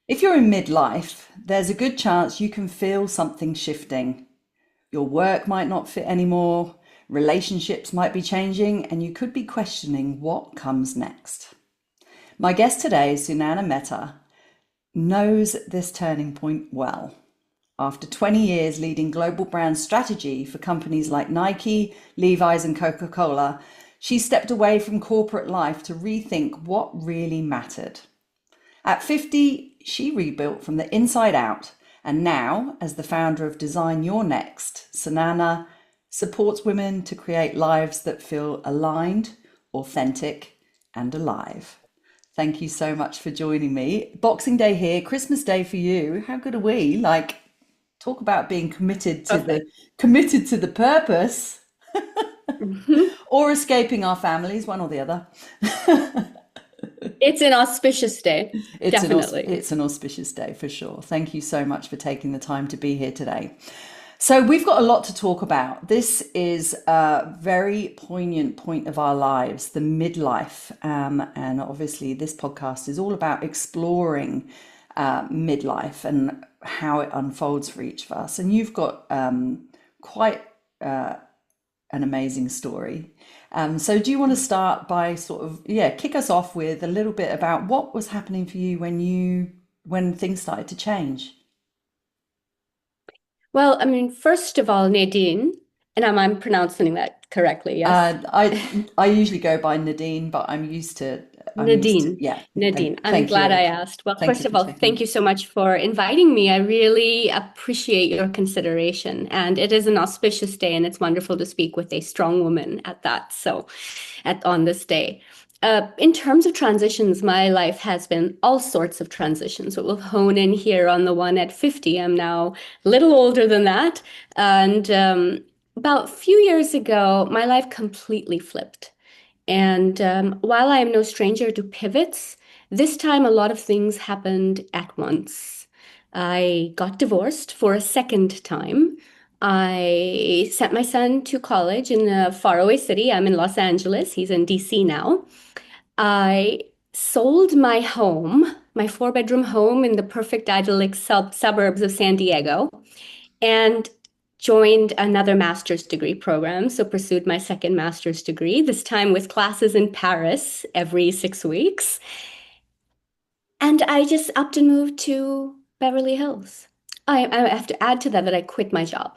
If you're in midlife, there's a good chance you can feel something shifting. Your work might not fit anymore, relationships might be changing, and you could be questioning what comes next. My guest today, Sunaina Mehta, knows this turning point well. After 20 years leading global brand strategy for companies like Nike, Levi's, and Coca-Cola, she stepped away from corporate life to rethink what really mattered. At 50, she rebuilt from the inside out, and now, as the founder of Design Your Next, Sunaina supports women to create lives that feel aligned, authentic, and alive. Thank you so much for joining me. Boxing Day here, Christmas Day for you. How good are we? Talk about being Perfect. committed to the purpose Mhm. or escaping our families, one or the other. It's an auspicious day, definitely. It's an auspicious day for sure. Thank you so much for taking the time to be here today. So we've got a lot to talk about. This is a very poignant point of our lives, the midlife, and obviously this podcast is all about exploring midlife and how it unfolds for each of us. And you've got quite an amazing story. So do you want to start by kick us off with a little bit about what was happening for you when things started to change? Well, I mean, first of all, Nadine, and I'm pronouncing that correctly, yes? I usually go by Nadine, but Nadine, yeah. Nadine, I'm Thank glad you. I asked. Well, Thank you first for of all, checking. thank you so much for inviting me. I really appreciate your consideration. And it is an auspicious day, and it's wonderful to speak with a strong woman at that. So, on this day. In terms of transitions, my life has been all sorts of transitions. But we'll hone in here on the one at 50. I'm now a little older than that. And about a few years ago, my life completely flipped. And while I am no stranger to pivots, this time a lot of things happened at once. I got divorced for a second time. I sent my son to college in a faraway city. I'm in Los Angeles. He's in DC now. I sold my home, my four-bedroom home in the perfect idyllic suburbs of San Diego, and joined another master's degree program. So pursued my second master's degree, this time with classes in Paris every 6 weeks. And I just upped and moved to Beverly Hills. I have to add to that I quit my job.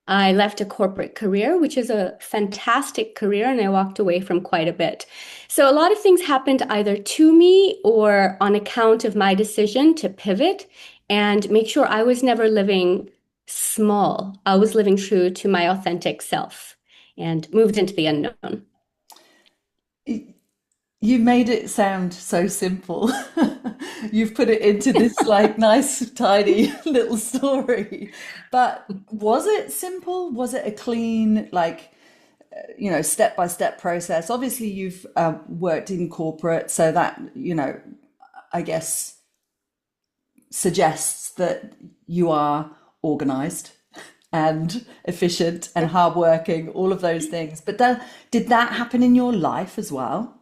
I left a corporate career, which is a fantastic career, and I walked away from quite a bit. So a lot of things happened either to me or on account of my decision to pivot and make sure I was never living small. I was living true to my authentic self and moved into the unknown. You made it sound so simple. You've put it into this like nice, tiny little story. But was it simple? Was it a clean, step by step process? Obviously, you've worked in corporate, so that, I guess suggests that you are organized and efficient and hardworking, all of those things. But did that happen in your life as well?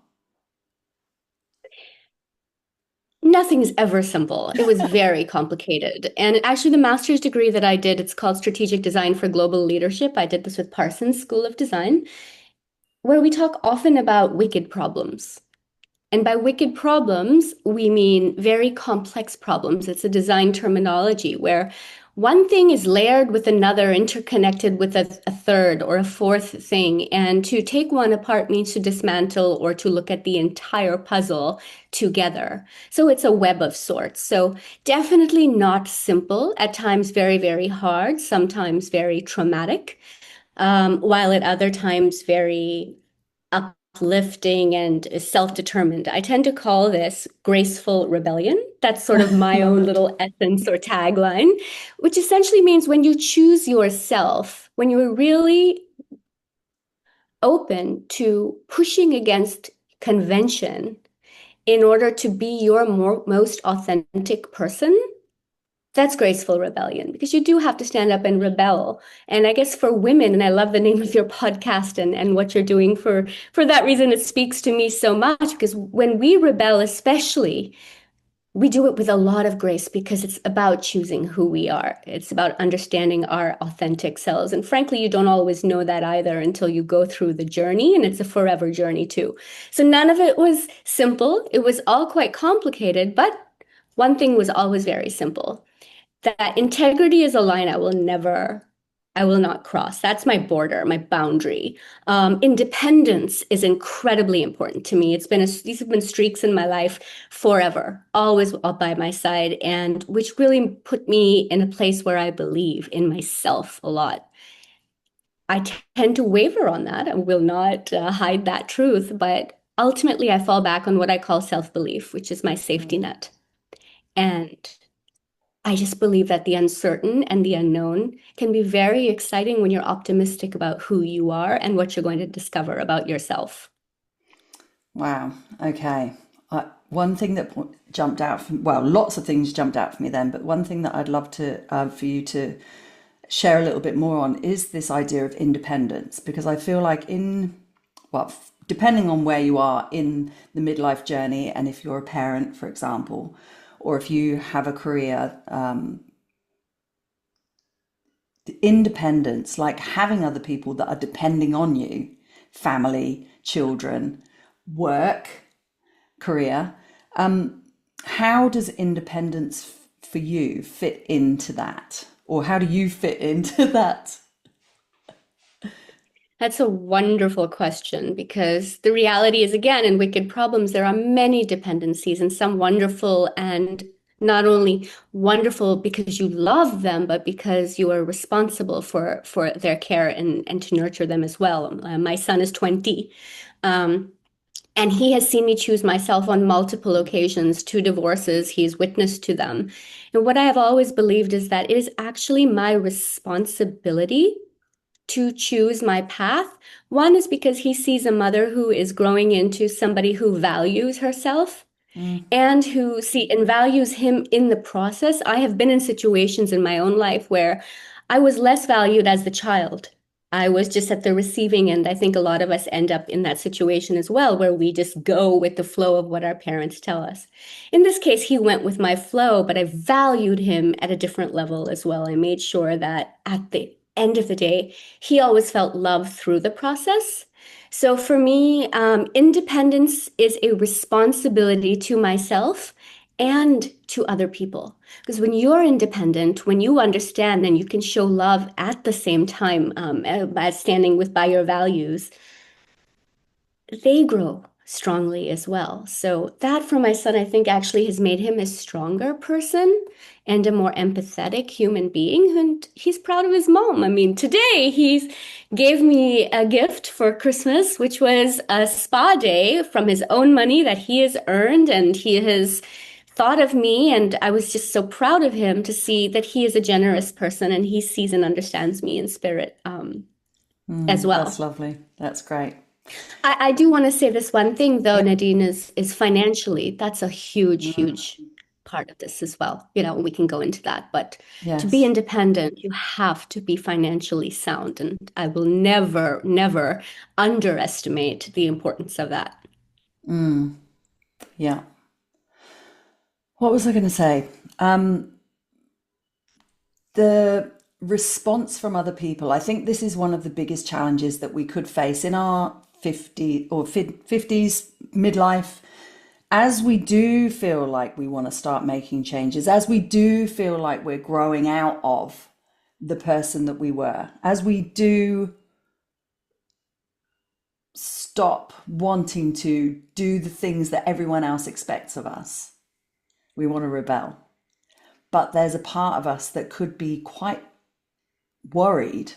Nothing's ever simple. It was very complicated. And actually, the master's degree that I did, it's called Strategic Design for Global Leadership. I did this with Parsons School of Design, where we talk often about wicked problems. And by wicked problems, we mean very complex problems. It's a design terminology where one thing is layered with another, interconnected with a third or a fourth thing. And to take one apart means to dismantle or to look at the entire puzzle together. So it's a web of sorts. So definitely not simple, at times very, very hard, sometimes very traumatic, while at other times very uplifting and self-determined. I tend to call this graceful rebellion. That's sort of my Love own it. little essence or tagline, which essentially means when you choose yourself, when you're really open to pushing against convention in order to be your most authentic person, that's graceful rebellion because you do have to stand up and rebel. And I guess for women, and I love the name of your podcast and what you're doing for that reason, it speaks to me so much because when we rebel, especially, we do it with a lot of grace because it's about choosing who we are. It's about understanding our authentic selves. And frankly, you don't always know that either until you go through the journey, and it's a forever journey too. So none of it was simple. It was all quite complicated, but one thing was always very simple. That integrity is a line I will not cross. That's my border, my boundary. Independence is incredibly important to me. These have been streaks in my life forever, always all by my side, and which really put me in a place where I believe in myself a lot. I tend to waver on that. I will not hide that truth, but ultimately I fall back on what I call self-belief, which is my safety Mm. net. And I just believe that the uncertain and the unknown can be very exciting when you're optimistic about who you are and what you're going to discover about yourself. Wow. Okay. One thing that jumped out from, well, lots of things jumped out for me then, but one thing that I'd love to for you to share a little bit more on is this idea of independence, because I feel like well, depending on where you are in the midlife journey, and if you're a parent, for example, or if you have a career, the independence, like having other people that are depending on you, family, children, work, career. How does independence for you fit into that? Or how do you fit into that? That's a wonderful question because the reality is, again, in Wicked Problems, there are many dependencies and some wonderful and not only wonderful because you love them, but because you are responsible for their care and to nurture them as well. My son is 20. Um, and he has seen me choose myself on multiple occasions, two divorces, he's witnessed to them. And what I have always believed is that it is actually my responsibility to choose my path. One is because he sees a mother who is growing into somebody who values herself Mm, and and values him in the process. I have been in situations in my own life where I was less valued as the child. I was just at the receiving end. I think a lot of us end up in that situation as well, where we just go with the flow of what our parents tell us. In this case, he went with my flow, but I valued him at a different level as well. I made sure that at the end of the day, he always felt love through the process. So for me, independence is a responsibility to myself and to other people. Because when you're independent, when you understand and you can show love at the same time as standing with by your values, they grow strongly as well. So that for my son, I think actually has made him a stronger person and a more empathetic human being. And he's proud of his mom. I mean, today he's gave me a gift for Christmas, which was a spa day from his own money that he has earned and he has thought of me. And I was just so proud of him to see that he is a generous person and he sees and understands me in spirit as that's well. lovely. That's great. I do want to say this one thing though, Yeah. Nadine, is financially, that's a huge, Mm, huge part of this as well. You know, we can go into that, but to be yes. independent, you have to be financially sound. And I will never, never underestimate the importance of that. Mm, yeah. What was I going to say? The response from other people. I think this is one of the biggest challenges that we could face in our 50s midlife, as we do feel like we want to start making changes, as we do feel like we're growing out of the person that we were, as we do stop wanting to do the things that everyone else expects of us, we want to rebel. But there's a part of us that could be quite worried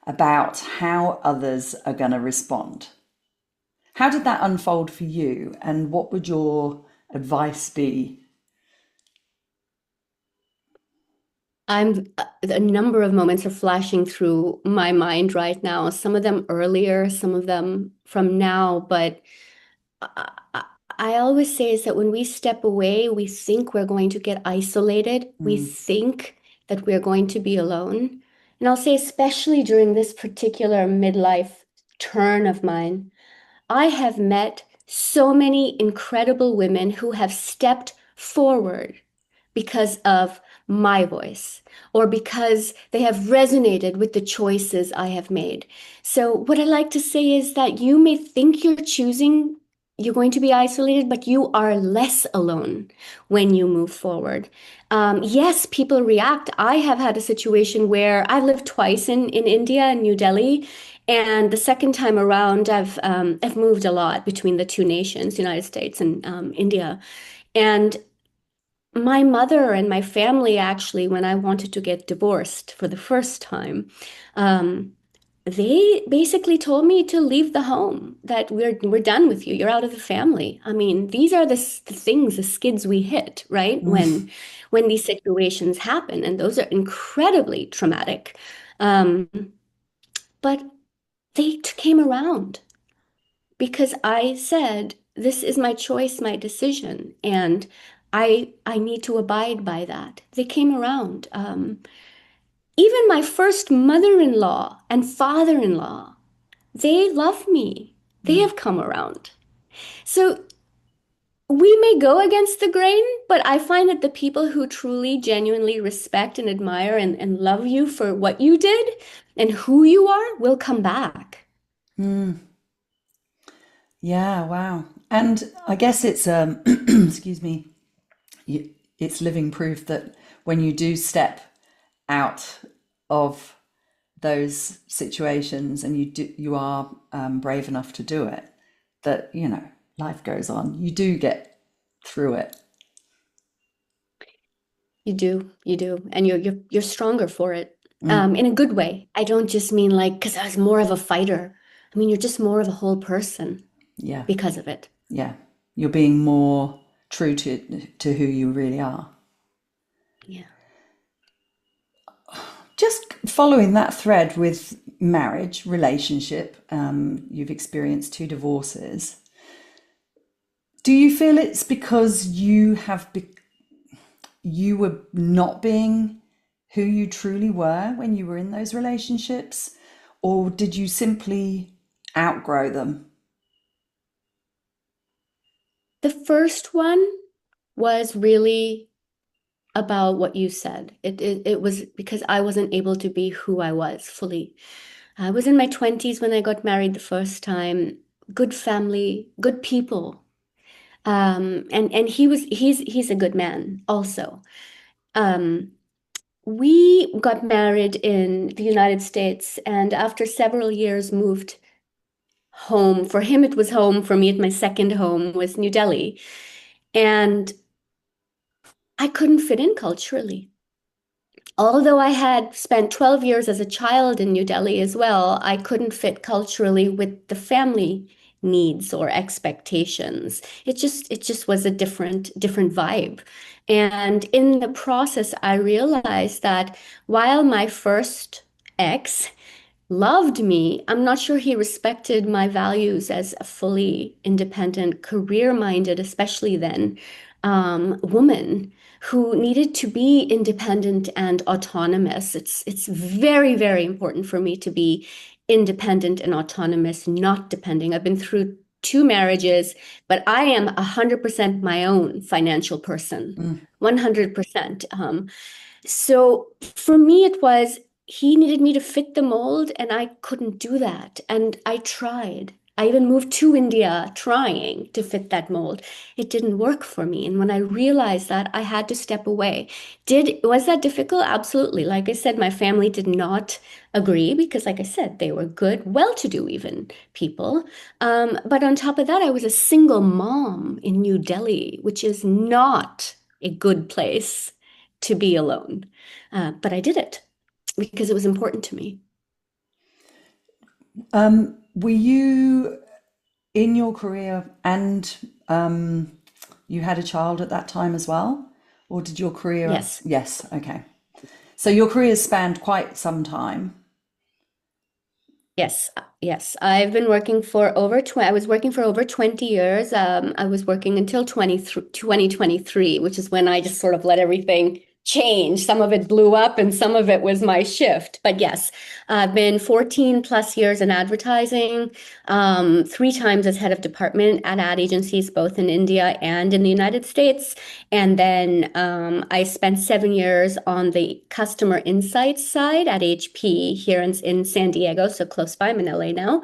about how others are going to respond. How did that unfold for you, and what would your advice be? A number of moments are flashing through my mind right now, some of them earlier, some of them from now, but I, I I always say is that when we step away, we think we're going to get isolated. We Mm, think that we're going to be alone. And I'll say, especially during this particular midlife turn of mine, I have met so many incredible women who have stepped forward because of my voice or because they have resonated with the choices I have made. So, what I like to say is that you may think you're going to be isolated, but you are less alone when you move forward. Yes, people react. I have had a situation where I've lived twice in India, in New Delhi. And the second time around, I've moved a lot between the two nations, United States and India. And my mother and my family actually, when I wanted to get divorced for the first time, um, they basically told me to leave the home, that we're done with you. You're out of the family. I mean, these are the things, the skids we hit, right? Mm. When these situations happen, and those are incredibly traumatic. Um, but they came around because I said, this is my choice, my decision, and I need to abide by that. They came around. Even my first mother-in-law and father-in-law, they love me. They Mm. have come around. So we may go against the grain, but I find that the people who truly, genuinely respect and admire and love you for what you did and who you are will come back. Mm. Yeah, wow. And I guess it's excuse me, it's living proof that when you do step out of those situations and you are brave enough to do it, that life goes on. You do get through it. You do, and you're stronger for it. Mm. In a good way. I don't just mean like because I was more of a fighter. I mean, you're just more of a whole person Yeah, because of it. yeah. You're being more true to who you really are. Yeah. Just following that thread with marriage, relationship, you've experienced two divorces. Do you feel it's because you were not being who you truly were when you were in those relationships, or did you simply outgrow them? The first one was really about what you said. It was because I wasn't able to be who I was fully. I was in my 20s when I got married the first time. Good family, good people. And he's a good man also. Um, we got married in the United States and after several years moved home. For him, it was home. For me, my second home was New Delhi. And I couldn't fit in culturally. Although I had spent 12 years as a child in New Delhi as well, I couldn't fit culturally with the family needs or expectations. It just was a different vibe. And in the process, I realized that while my first ex loved me, I'm not sure he respected my values as a fully independent, career-minded, especially then, woman who needed to be independent and autonomous. It's very, very important for me to be independent and autonomous, not depending. I've been through two marriages, but I am 100% my own financial person, Mm. 100%. So for me, it was he needed me to fit the mold, and I couldn't do that. And I tried. I even moved to India trying to fit that mold. It didn't work for me. And when I realized that, I had to step away. Was that difficult? Absolutely. Like I said, my family did not agree because, like I said, they were good, well-to-do even people. But on top of that, I was a single mom in New Delhi, which is not a good place to be alone. But I did it because it was important to me. Were you in your career and you had a child at that time as well? Or did your career? Yes, Yes, okay. So your career spanned quite some time. yes, yes. I've been working for over 20, I was working for over 20 years. I was working until 2023, which is when I just sort of let everything change. Some of it blew up and some of it was my shift. But yes, I've been 14 plus years in advertising, 3 times as head of department at ad agencies, both in India and in the United States. And then I spent 7 years on the customer insights side at HP here in San Diego, so close by. I'm in LA now.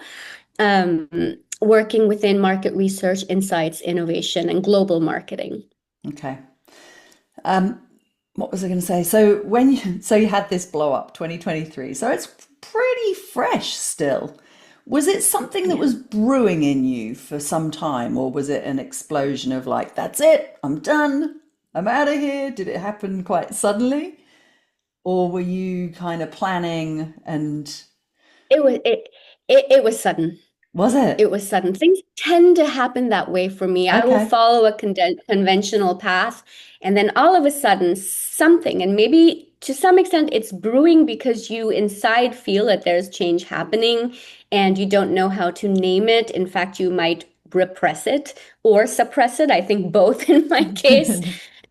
Working within market research, insights, innovation, and global marketing. Okay. What was I going to say? So you had this blow up 2023. So it's pretty fresh still. Was it something that Yeah. was brewing in you for some time, or was it an explosion of like, that's it, I'm done, I'm out of here? Did it happen quite suddenly? Or were you kind of planning and It was it was sudden. was It it? was sudden. Things tend to happen that way for me. I will Okay. follow a conventional path, and then all of a sudden, something, and maybe to some extent, it's brewing because you inside feel that there's change happening and you don't know how to name it. In fact, you might repress it or suppress it. I think both in my case.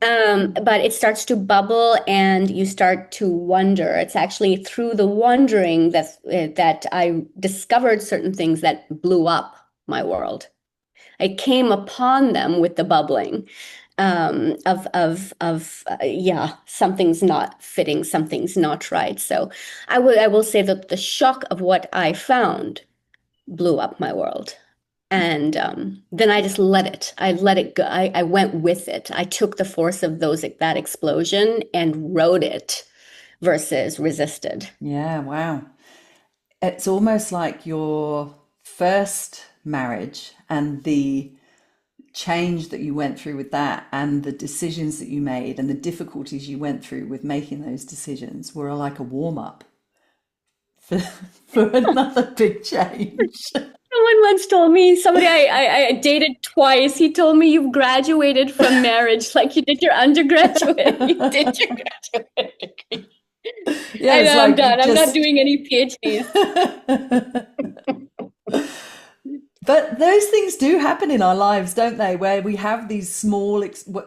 But it starts to bubble and you start to wonder. It's actually through the wondering that I discovered certain things that blew up my world. I came upon them with the bubbling yeah, something's not fitting, something's not right. So I will say that the shock of what I found blew up my world. And then I just let it. I let it go. I went with it. I took the force of that explosion and rode it versus resisted. Yeah, wow. It's almost like your first marriage and the change that you went through with that and the decisions that you made and the difficulties you went through with making those decisions were like a warm up for, for another big change. Someone once told me, somebody I dated twice, he told me you've graduated from marriage like you did your undergraduate. You did your graduate degree. Yeah, I it's know I'm like you done. I'm not just doing any PhDs. but those things do happen in our lives, don't they? Where we have these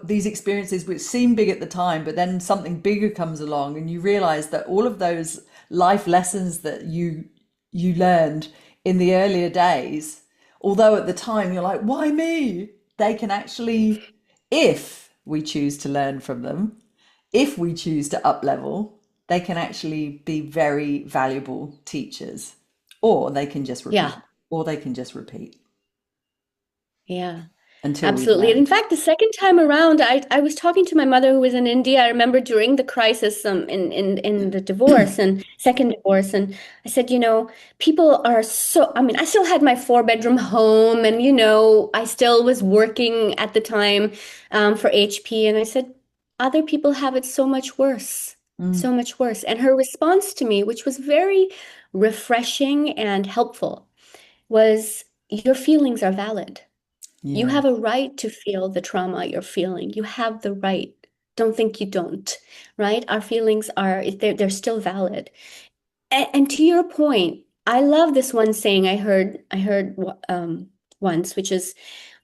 these experiences which seem big at the time, but then something bigger comes along, and you realize that all of those life lessons that you learned in the earlier days, although at the time you're like, why me? They can actually, if we choose to learn from them, if we choose to up level, they can actually be very valuable teachers, or they can just repeat, Yeah, or they can just repeat yeah. until we've Absolutely. And in learned. fact, the second time around, I was talking to my mother who was in India. I remember during the crisis in the divorce and second divorce. And I said, people are so, I mean, I still had my 4 bedroom home and, I still was working at the time for HP. And I said, other people have it so much worse, Mm, so much worse. And her response to me, which was very refreshing and helpful, was your feelings are valid. You yeah, have a right to feel the trauma you're feeling. You have the right. Don't think you don't, right? Our feelings they're still valid. And to your point, I love this one saying I heard once, which is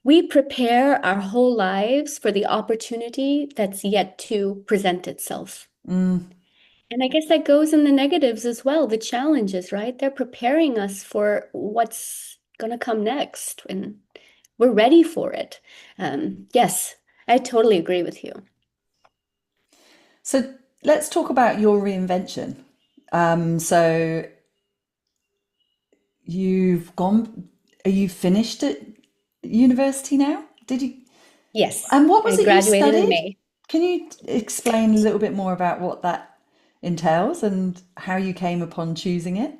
we prepare our whole lives for the opportunity that's yet to present itself. mm, And I guess that goes in the negatives as well, the challenges, right? They're preparing us for what's going to come next. And we're ready for it. Yes, I totally agree with you. so let's talk about your reinvention. So you've gone, are you finished at university now? Did you? Yes, And what I was it you graduated in studied? May. Can you explain a little bit more about what that entails and how you came upon choosing it?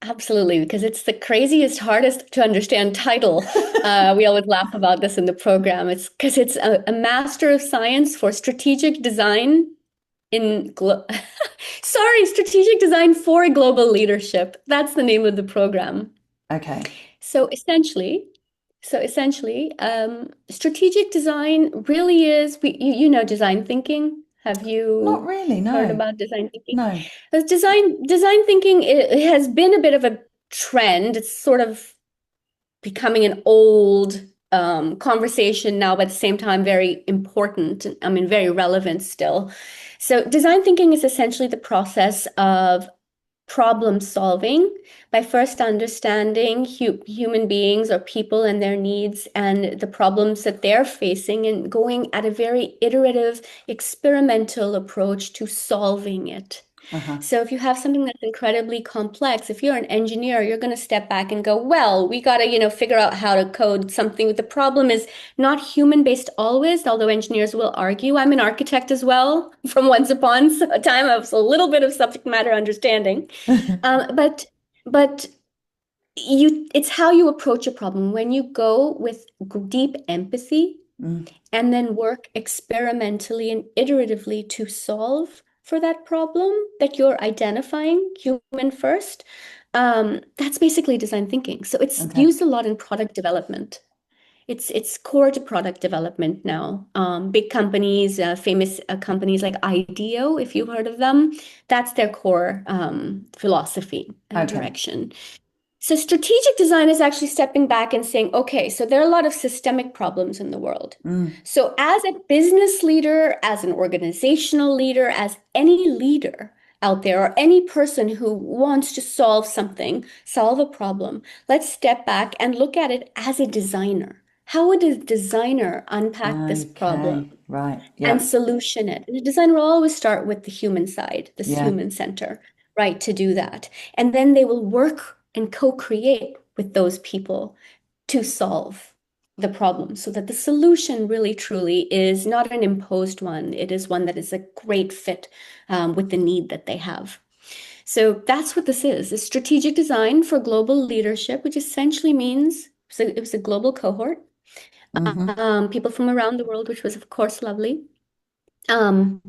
Absolutely, because it's the craziest, hardest to understand title. We always laugh about this in the program. It's because it's a Master of Science for Strategic Design in Strategic Design for Global Leadership. That's the name of the program. Okay. So essentially, strategic design really is, you know design thinking. Have Not you really, heard no. about design thinking? No. Design thinking it has been a bit of a trend. It's sort of becoming an old conversation now, but at the same time, very important. I mean, very relevant still. So, design thinking is essentially the process of problem solving by first understanding human beings or people and their needs and the problems that they're facing and going at a very iterative, experimental approach to solving it. Uh-huh. So if you have something that's incredibly complex, if you're an engineer, you're going to step back and go, well, we got to, figure out how to code something. The problem is not human-based always, although engineers will argue. I'm an architect as well. From once upon a time, I was a little bit of subject matter understanding. But it's how you approach a problem. When you go with deep empathy and then work experimentally and iteratively to solve for that problem that you're identifying, human first, that's basically design thinking. So it's Okay. used a lot in product development. It's core to product development now. Big companies, famous companies like IDEO, if you've heard of them, that's their core philosophy and Okay. direction. So strategic design is actually stepping back and saying, okay, so there are a lot of systemic problems in the world. So as a business leader, as an organizational leader, as any leader out there, or any person who wants to solve something, solve a problem, let's step back and look at it as a designer. How would a designer unpack this problem Okay. Right. and Yep. solution it? And a designer will always start with the human side, this Yeah. human center, right, to do that. And then they will work and co-create with those people to solve the problem so that the solution really truly is not an imposed one. It is one that is a great fit with the need that they have. So that's what this is strategic design for global leadership, which essentially means it was a global cohort, people from around the world, which was, of course, lovely. Um,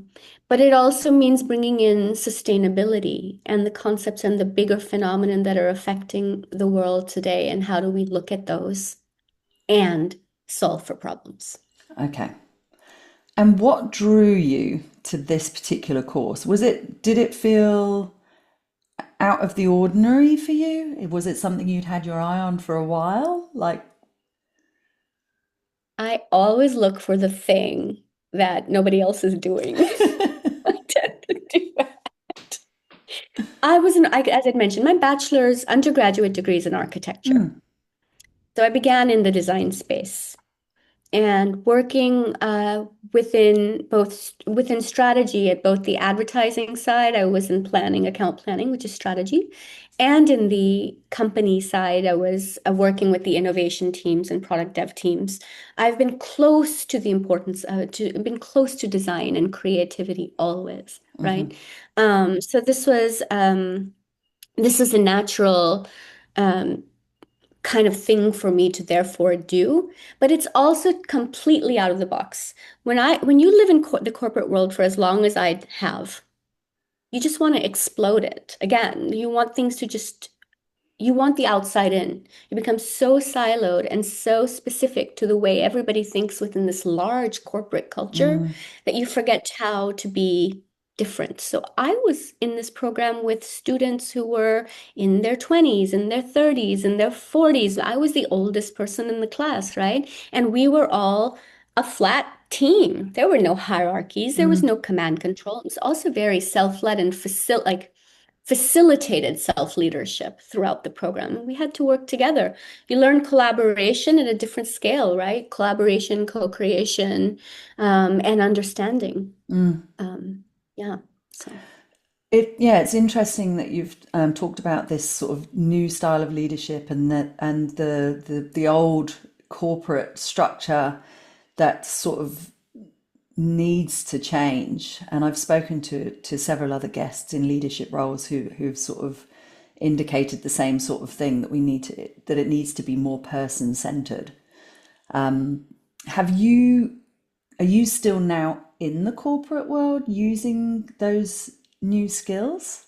but it also means bringing in sustainability and the concepts and the bigger phenomenon that are affecting the world today, and how do we look at those and solve for problems. Okay. And what drew you to this particular course? Did it feel out of the ordinary for you? Was it something you'd had your eye on for a while? Like, I always look for the thing that nobody else is doing. I tend to do that. As I mentioned, my bachelor's undergraduate degree is in architecture. So I began in the design space and working within strategy at both the advertising side. I was in planning, account planning, which is strategy, and in the company side, I was working with the innovation teams and product dev teams. I've been close to the importance been close to design and creativity always, right? So this was a natural kind of thing for me to therefore do, but it's also completely out of the box. When you live in the corporate world for as long as I have, you just want to explode it. Again, you want the outside in. You become so siloed and so specific to the way everybody thinks within this large corporate culture that you forget how to be different. So I was in this program with students who were in their 20s, in their 30s, in their 40s. I was the oldest person in the class, right? And we were all a flat team. There were no hierarchies. There was no command control. It was also very self-led and facilitated self-leadership throughout the program. We had to work together. You learn collaboration at a different scale, right? Collaboration, co-creation, and understanding. Yeah. So it's interesting that you've talked about this sort of new style of leadership and the old corporate structure that sort of needs to change. And I've spoken to several other guests in leadership roles who've sort of indicated the same sort of thing, that it needs to be more person centered. Are you still now in the corporate world using those new skills?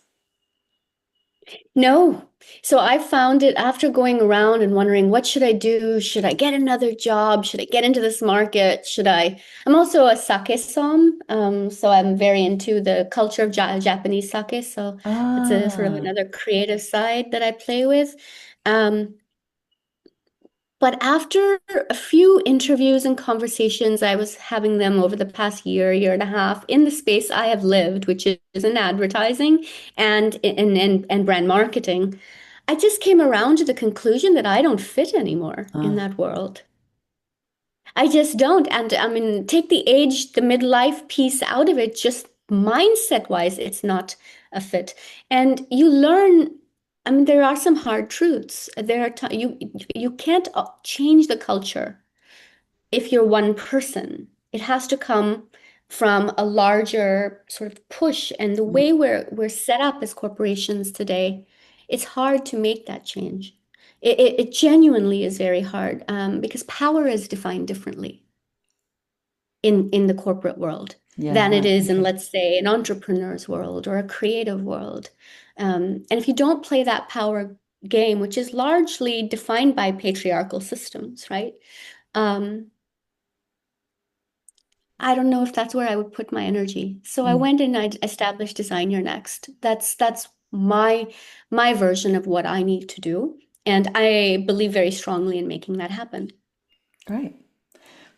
no. So I found it after going around and wondering, what should I do? Should I get another job? Should I get into this market? I'm also a sake som. So I'm very into the culture of Japanese sake. So it's a sort of Ah, another creative side that I play with. Um, But after a few interviews and conversations, I was having them over the past year, year and a half in the space I have lived, which is in advertising and brand marketing. I just came around to the conclusion that I don't fit anymore in Uh, that world. I just don't. And I mean, take the age, the midlife piece out of it, just mindset wise, it's not a fit. And you learn, I mean, there are some hard truths. There are you can't change the culture if you're one person. It has to come from a larger sort of push. And the way we're set up as corporations today, it's hard to make that change. It genuinely is very hard because power is defined differently in the corporate world yeah, than it right. is in, Okay. let's say, an entrepreneur's world or a creative world. And if you don't play that power game, which is largely defined by patriarchal systems, right? Um, I don't know if that's where I would put my energy. So I Mm, went and I established Design Your Next. That's my version of what I need to do. And I believe very strongly in making that happen. great.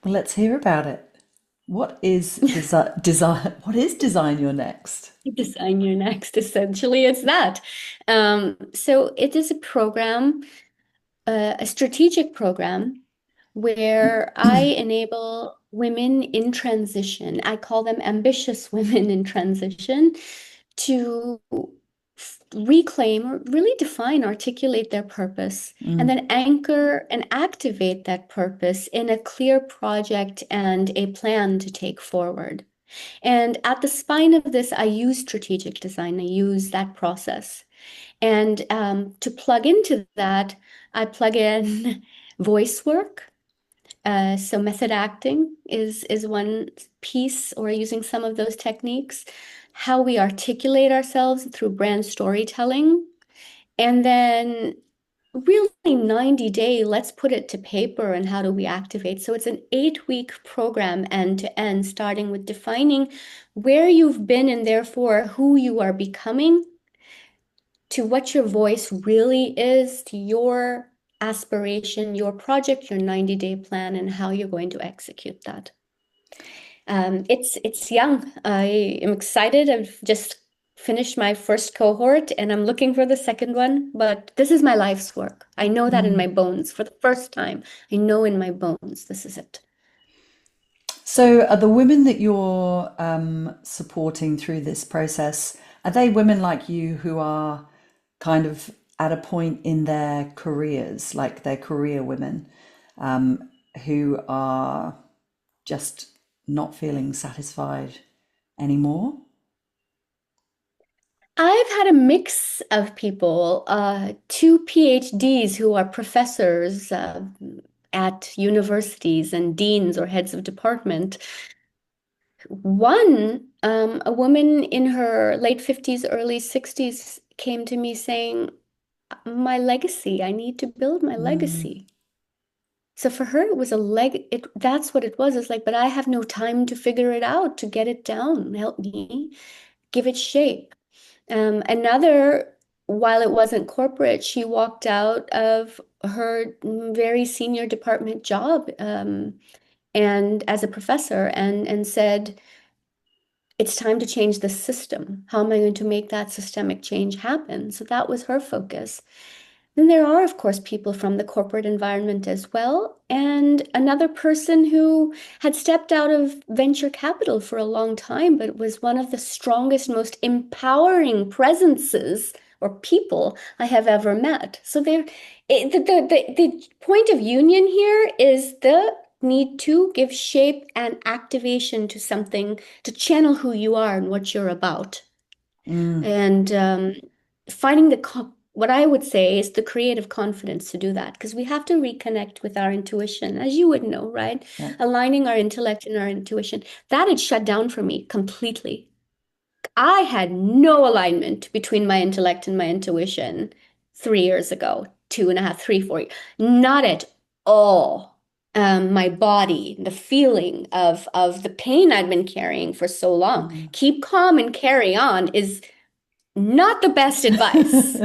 Well, let's hear about it. What is Design Your Next? Design Your Next, essentially, it's that. So it is a program, a strategic program where I enable women in transition. I call them ambitious women in transition to reclaim or really define, articulate their purpose, and Mm, then anchor and activate that purpose in a clear project and a plan to take forward. And at the spine of this, I use strategic design. I use that process. And to plug into that, I plug in voice work. So method acting is one piece, or using some of those techniques. How we articulate ourselves through brand storytelling. And then really 90-day, let's put it to paper and how do we activate? So it's an 8-week program end to end, starting with defining where you've been and therefore who you are becoming, to what your voice really is, to your aspiration, your project, your 90-day plan, and how you're going to execute that. It's young. I am excited. I've just finished my first cohort and I'm looking for the second one, but this is my life's work. I know that in my mm. bones for the first time. I know in my bones this is it. So, are the women that you're supporting through this process, are they women like you who are kind of at a point in their careers, like they're career women, who are just not feeling satisfied anymore? I've had a mix of people, two PhDs who are professors at universities and deans or heads of department. One, a woman in her late 50s, early 60s came to me saying, my legacy, I need to build my Mm, legacy. So for her, it was a that's what it was. It's like, but I have no time to figure it out, to get it down. Help me give it shape. Another, while it wasn't corporate, she walked out of her very senior department job and as a professor and said, it's time to change the system. How am I going to make that systemic change happen? So that was her focus. Then there are, of course, people from the corporate environment as well. And another person who had stepped out of venture capital for a long time, but was one of the strongest, most empowering presences or people I have ever met. So the point of union here is the need to give shape and activation to something, to channel who you are and what you're about. mm, And finding what I would say is the creative confidence to do that, because we have to reconnect with our intuition, as you would know, right? yeah. Aligning our intellect and our intuition. That had shut down for me completely. I had no alignment between my intellect and my intuition 3 years ago, 2.5, 3, 4 years. Not at all. My body, the feeling of the pain I'd been carrying for so long. Mm. Keep calm and carry on is not the best advice.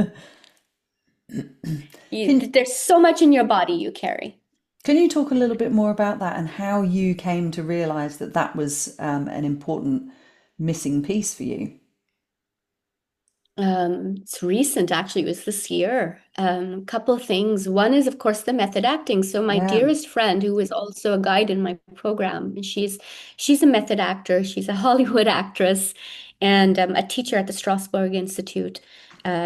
Can There's so much in your body you carry. Can you talk a little bit more about that and how you came to realize that that was an important missing piece for you? It's recent, actually. It was this year. A couple of things. One is, of course, the method acting. So my Yeah. dearest friend, who is also a guide in my program, and she's a method actor. She's a Hollywood actress and a teacher at the Strasberg Institute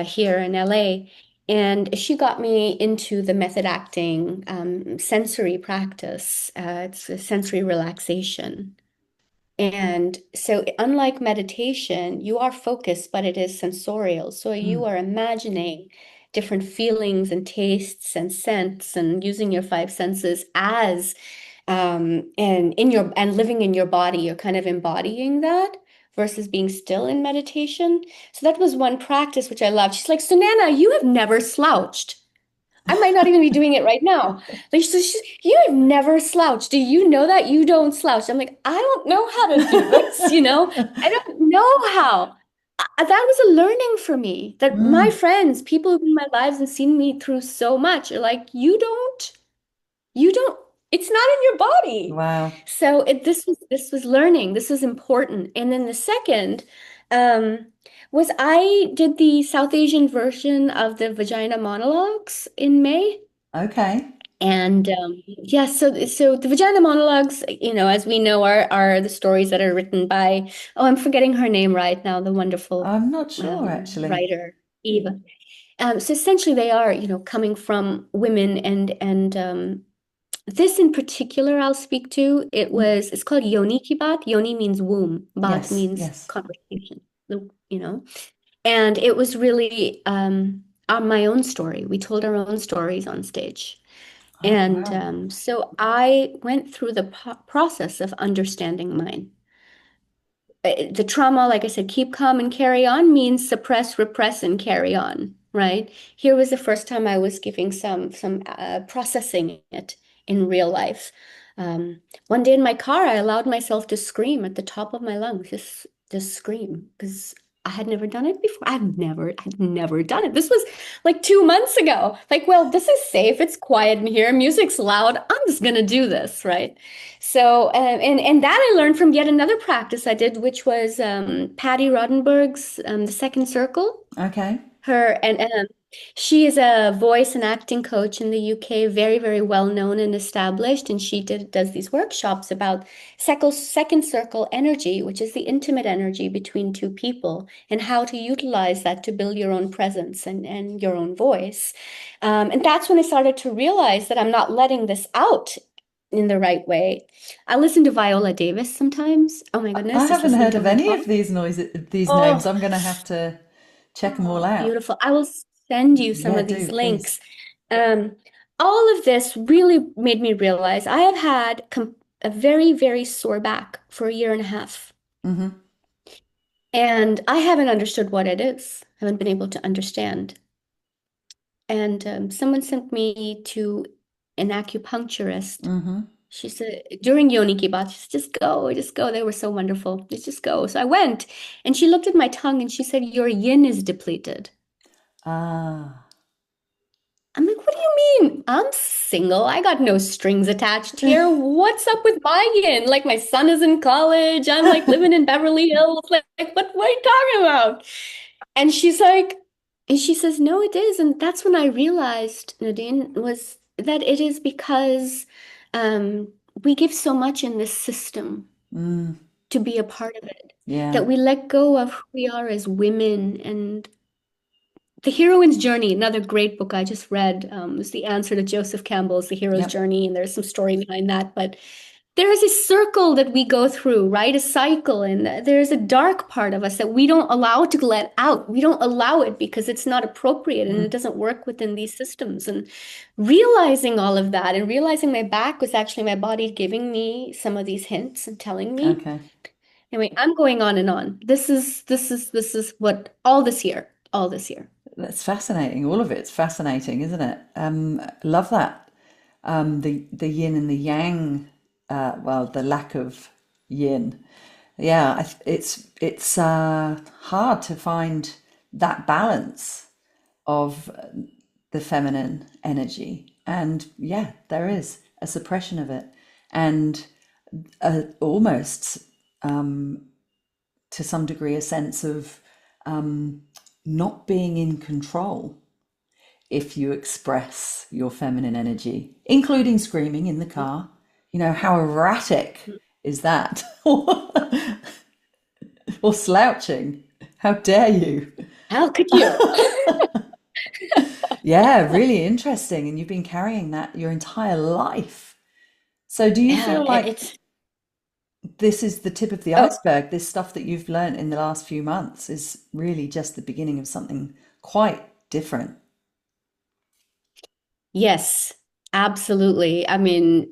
here in LA. And she got me into the method acting sensory practice. It's a sensory relaxation. And so, unlike meditation, you are focused, but it is sensorial. So, you Mm. are imagining different feelings and tastes and scents and using your five senses as and in your and living in your body. You're kind of embodying that versus being still in meditation. So, that was one practice which I loved. She's like, Sunaina, you have never slouched. I might not even be doing it right now. Like, so you have never slouched. Do you know that you don't slouch? I'm like, I don't know how to do this, you know? I don't know how. That was a learning for me that my Mm. friends, people in my lives and seen me through so much are like, you don't, it's not in your body. Wow. So this was learning. This was important. And then the second um, was I did the South Asian version of the Vagina Monologues in May. Okay. And yeah, so the Vagina Monologues, as we know, are the stories that are written by, oh, I'm forgetting her name right now, the wonderful I'm not sure actually. writer, Eva. So essentially they are, coming from women and this in particular I'll speak to. Mm. It's called Yoni Kibat. Yoni means womb, Bat Yes, means yes. conversation, and it was really my own story. We told our own stories on stage. Oh, And wow. so I went through the process of understanding mine. The trauma, like I said, keep calm and carry on means suppress, repress, and carry on, right? Here was the first time I was giving some processing it in real life. One day in my car, I allowed myself to scream at the top of my lungs, just scream, because I had never done it before. I'd never done it. This was like 2 months ago. Like, well, this is safe. It's quiet in here. Music's loud. I'm just gonna do this, right? So, and that I learned from yet another practice I did, which was Patty Rodenberg's The Second Circle. Okay. Her and she is a voice and acting coach in the UK, very, very well known and established. And she does these workshops about second circle energy, which is the intimate energy between two people, and how to utilize that to build your own presence and your own voice. And that's when I started to realize that I'm not letting this out in the right way. I listen to Viola Davis sometimes. Oh my I goodness, just haven't listening heard to of her any talk. of these names. Oh, I'm going to have to check them all oh, out. beautiful. I will send you some Yeah, of do these please. links. Um, all of this really made me realize I have had a very, very sore back for a year and a half. Hmm. And I haven't understood what it is. I haven't been able to understand. And someone sent me to an acupuncturist. Hmm. She said during Yoni Kibat, she said, just go, just go. They were so wonderful. Just go. So I went and she looked at my tongue and she said, your yin is depleted. Ah. I'm like, what do you mean? I'm single. I got no strings attached here. What's up with my yin? Like my son is in college. I'm like living in Beverly Hills. Like what are you talking about? And she's like, and she says, no, it is. And that's when I realized, Nadine, was that it is because um, we give so much in this system Mm. to be a part of it Yeah. that we let go of who we are as women. And The Heroine's Journey, another great book I just read, was the answer to Joseph Campbell's The Hero's Yep. Journey, and there's some story behind that. But there is a circle that we go through, right? A cycle, and there's a dark part of us that we don't allow to let out. We don't allow it because it's not appropriate and it Mm. doesn't work within these systems. And realizing all of that and realizing my back was actually my body giving me some of these hints and telling me. Okay. Anyway, I'm going on and on. This is what all this year. That's fascinating. All of it's fascinating, isn't it? Love that. The yin and the yang. Well, the lack of yin. Yeah, it's hard to find that balance of the feminine energy, and yeah, there is. a suppression of it, and almost to some degree a sense of not being in control if you express your feminine energy, including screaming in the car. You know, how erratic is that? Or slouching. How dare you? How could you? Yeah, really interesting. And you've been carrying that your entire life. So do you Yeah, feel like it's this is the tip of the oh, iceberg? This stuff that you've learned in the last few months is really just the beginning of something quite different. yes, absolutely. I mean,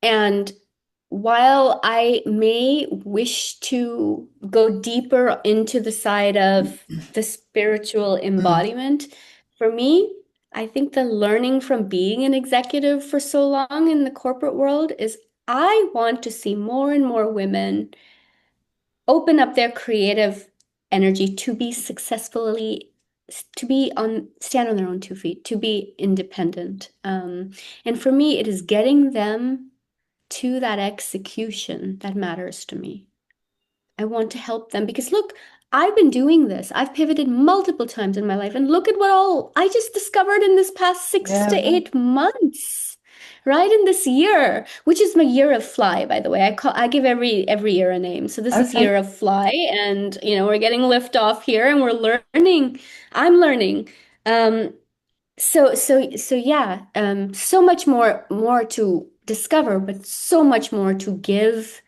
and while I may wish to go deeper into the side of the spiritual Mm, embodiment, for me, I think the learning from being an executive for so long in the corporate world is I want to see more and more women open up their creative energy to be successfully to be on stand on their own 2 feet, to be independent. And for me, it is getting them to that execution that matters to me. I want to help them because look, I've been doing this. I've pivoted multiple times in my life, and look at what all I just discovered in this past six to yeah. eight months, right? In this year, which is my year of fly, by the way. I give every year a name. So this is Okay. year of fly, and we're getting lift off here, and we're learning. I'm learning. Um, so yeah, so much more to discover, but so much more to give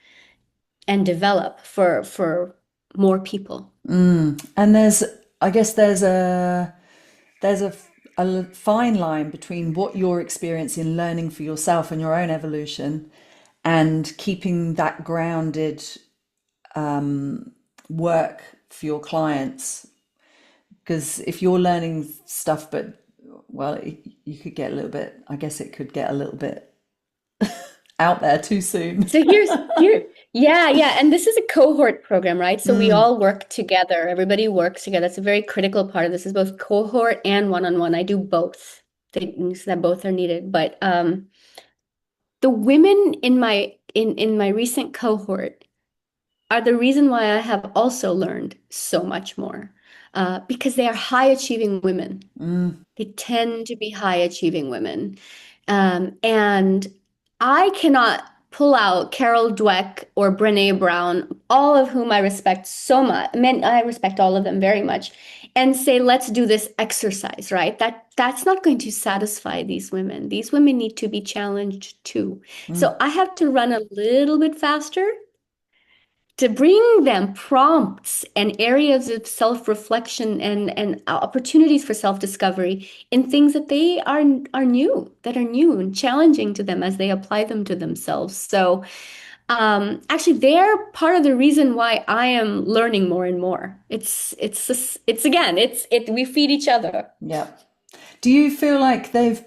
and develop for more people. And I guess there's a fine line between what you're experiencing, learning for yourself and your own evolution, and keeping that grounded work for your clients. Because if you're learning stuff, but well, you could get a little bit, I guess it could get a little bit out there too soon. So here, yeah, yeah, and this is a cohort program, right? So we Mm, all work together. Everybody works together. That's a very critical part of this is both cohort and one-on-one. I do both. Things that both are needed. But the women in my recent cohort are the reason why I have also learned so much more. Because they are high achieving women. mm, They tend to be high achieving women. And I cannot pull out Carol Dweck or Brene Brown, all of whom I respect so much. I respect all of them very much, and say, let's do this exercise, right? That's not going to satisfy these women. These women need to be challenged too. mm, So I have to run a little bit faster to bring them prompts and areas of self-reflection and opportunities for self-discovery in things that they are new and challenging to them as they apply them to themselves. So actually they're part of the reason why I am learning more and more. It's again, it we feed each other. yeah. Do you feel like those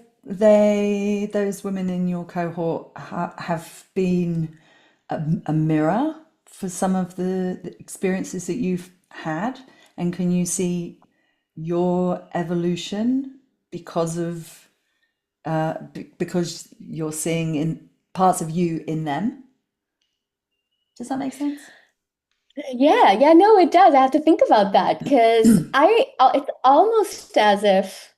women in your cohort have been a mirror for some of the experiences that you've had? And can you see your evolution because of because you're seeing in parts of you in them? Does that make sense? Yeah, yeah, no, it does. I have to think about that because it's almost as if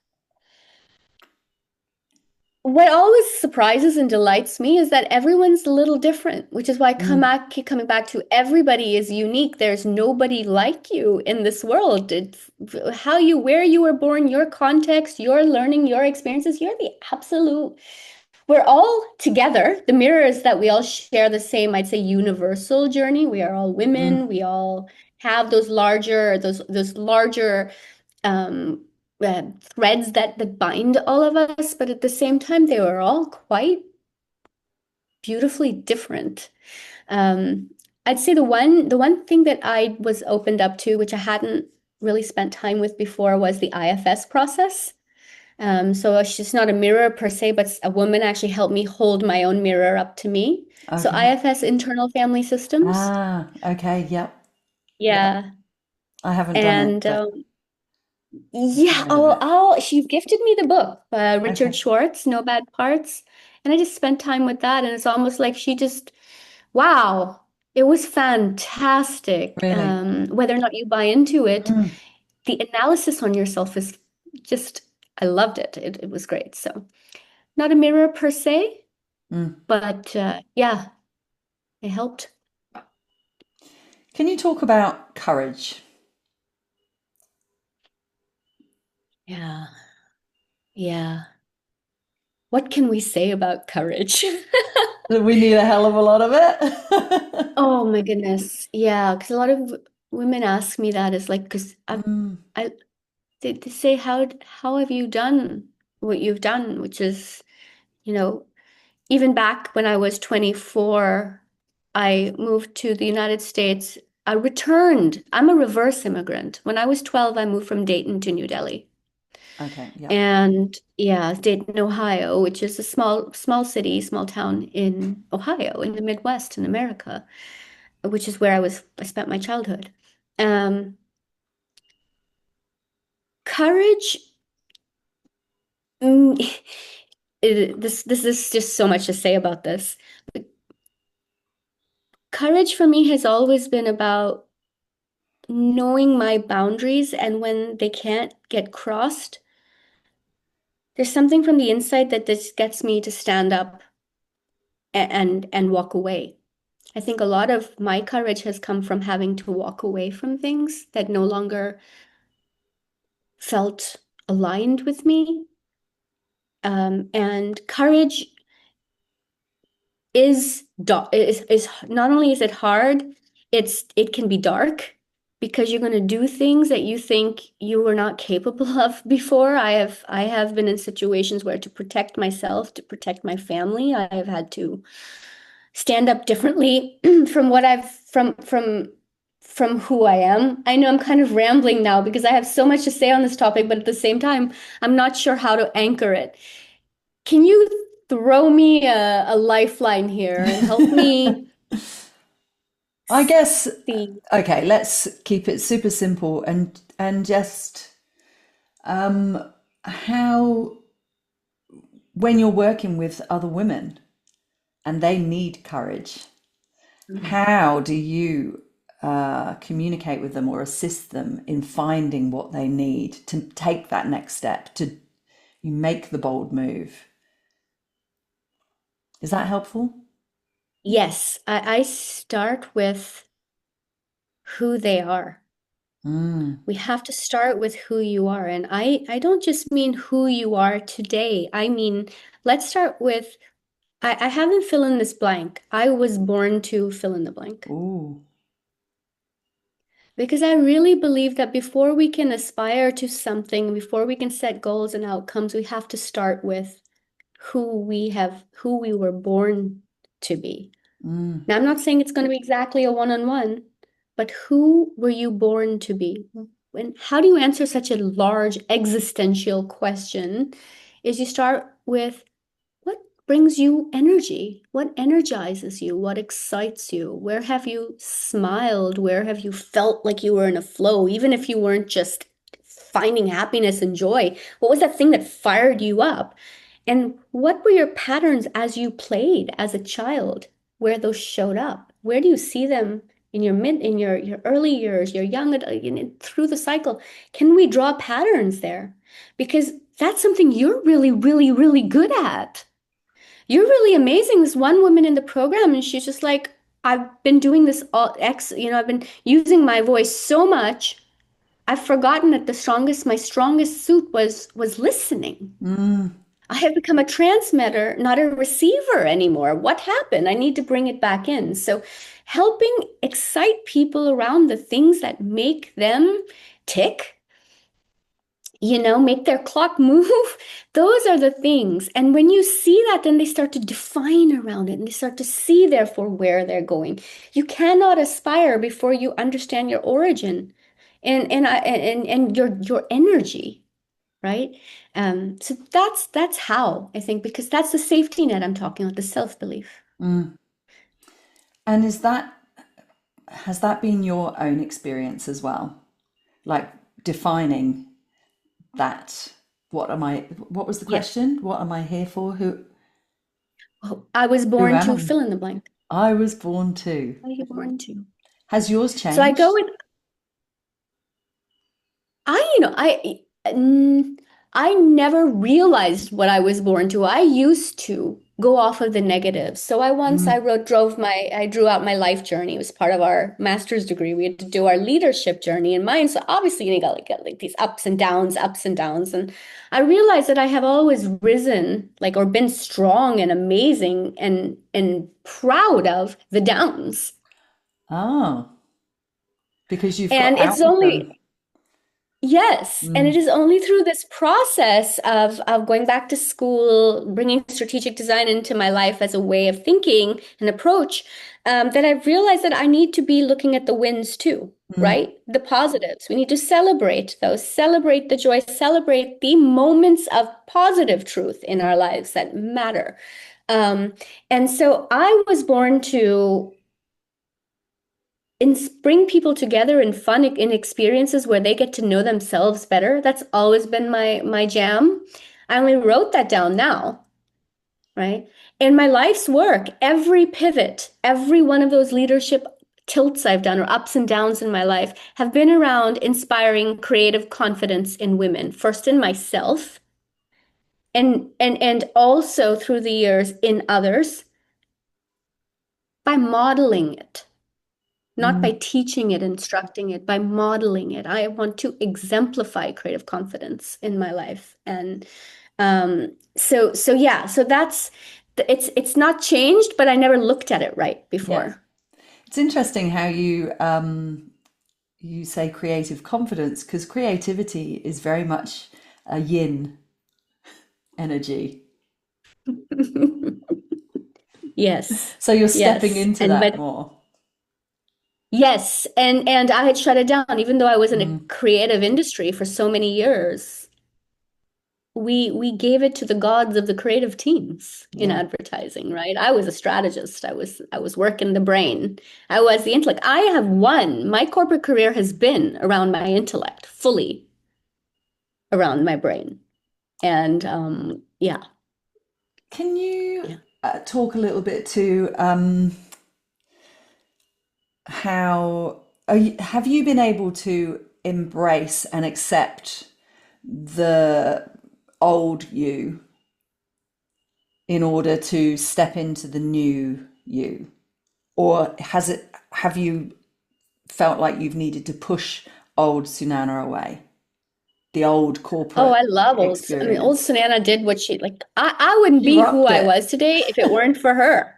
what always surprises and delights me is that everyone's a little different, which is why Mm, keep coming back to everybody is unique. There's nobody like you in this world. It's where you were born, your context, your learning, your experiences, you're the absolute. We're all together. The mirror is that we all share the same, I'd say, universal journey. We are all women. mm, We all have those larger um, threads that bind all of us, but at the same time, they were all quite beautifully different. Um, I'd say the one thing that I was opened up to, which I hadn't really spent time with before, was the IFS process. So it's just not a mirror per se, but a woman actually helped me hold my own mirror up to me. So okay. IFS, internal family systems. Ah, okay. Yep. Yep. Yeah. I haven't done it, And but I've yeah, heard of it. she gifted me the book, Richard Okay. Schwartz, No Bad Parts. And I just spent time with that. And it's almost like she just, wow, it was fantastic. Really? Whether or not you buy into it, Mm, the analysis on yourself is just, I loved it. It was great. So, not a mirror per se, mm. but yeah, it helped. Can you talk about courage? Yeah, yeah. What can we say about courage? We need a hell of a lot of it. Oh my goodness. Yeah, because a lot of women ask me that. It's like, because Mm, I they say, how have you done what you've done? Which is, you know, even back when I was 24, I moved to the United States. I returned. I'm a reverse immigrant. When I was 12, I moved from Dayton to New Delhi. okay, yeah. And yeah, Dayton, Ohio, which is a small city, small town in Ohio, in the Midwest in America, which is where I spent my childhood. Um, Courage, mm, this is just so much to say about this. But courage for me has always been about knowing my boundaries, and when they can't get crossed, there's something from the inside that just gets me to stand up and walk away. I think a lot of my courage has come from having to walk away from things that no longer felt aligned with me. And courage is not only is it hard, it can be dark because you're going to do things that you think you were not capable of before. I have been in situations where, to protect myself, to protect my family, I have had to stand up differently from what I've from who I am. I know I'm kind of rambling now because I have so much to say on this topic, but at the same time, I'm not sure how to anchor it. Can you throw me a lifeline here and help me I guess, see? okay, let's keep it super simple and just how, when you're working with other women and they need courage, how do you communicate with them or assist them in finding what they need to take that next step, to you make the bold move? Is that helpful? Yes, I start with who they are. Mm. We have to start with who you are. And I don't just mean who you are today. I mean, let's start with, I haven't fill in this blank. I was born to fill in the blank. Ooh. Because I really believe that before we can aspire to something, before we can set goals and outcomes, we have to start with who we were born to be. Mm. Now, I'm not saying it's going to be exactly a one-on-one, but who were you born to be? And how do you answer such a large existential question? Is you start with, what brings you energy? What energizes you? What excites you? Where have you smiled? Where have you felt like you were in a flow, even if you weren't just finding happiness and joy? What was that thing that fired you up? And what were your patterns as you played as a child? Where those showed up? Where do you see them in your early years, your young adult, through the cycle? Can we draw patterns there? Because that's something you're really, really, really good at. You're really amazing. This one woman in the program, and she's just like, I've been doing this I've been using my voice so much, I've forgotten that my strongest suit was listening. Mm. I have become a transmitter, not a receiver anymore. What happened? I need to bring it back in. So, helping excite people around the things that make them tick, make their clock move. Those are the things. And when you see that, then they start to define around it and they start to see, therefore, where they're going. You cannot aspire before you understand your origin and your energy, right? So that's how I think, because that's the safety net I'm talking about, the self-belief. Mm. And has that been your own experience as well? Like defining that, what was the Yes. question? What am I here for? Who? Oh, I was Who born to am fill in the blank. I? Was born to. What are you born to? Has yours So I go changed? with I, you know, mm, I never realized what I was born to. I used to go off of the negatives. So I Mm, wrote, I drew out my life journey. It was part of our master's degree. We had to do our leadership journey in mine. So obviously you got like these ups and downs. And I realized that I have always risen, like, or been strong and amazing and proud of the downs. oh, because you've got And out it's of them. only Yes, and it Mm, is only through this process of going back to school, bringing strategic design into my life as a way of thinking and approach, that I've realized that I need to be looking at the wins too, mm, right? The positives. We need to celebrate those, celebrate the joy, celebrate the moments of positive truth in our lives that matter. Um, and so I was born to bring people together in fun in experiences where they get to know themselves better. That's always been my jam. I only wrote that down now, right? In my life's work, every pivot, every one of those leadership tilts I've done or ups and downs in my life have been around inspiring creative confidence in women, first in myself and also through the years in others by modeling it. Not by mm. teaching it, instructing it, by modeling it. I want to exemplify creative confidence in my life. And so yeah, so that's it's not changed, but I never looked at it right Yeah. before. It's interesting how you say creative confidence because creativity is very much a yin energy. Yes. So you're stepping Yes. into And that but more. yes, and I had shut it down, even though I was in a Mm, creative industry for so many years. We gave it to the gods of the creative teams in yeah. advertising, right? I was a strategist. I was working the brain. I was the intellect. I have won. My corporate career has been around my intellect, fully around my brain. And yeah, Can you yeah. talk a little bit to how have you been able to embrace and accept the old you in order to step into the new you? Or have you felt like you've needed to push old Sunana away, the old Oh, corporate I love I mean, old experience? Sunaina did what she like. I wouldn't She be who rocked I it. was today if it weren't for her.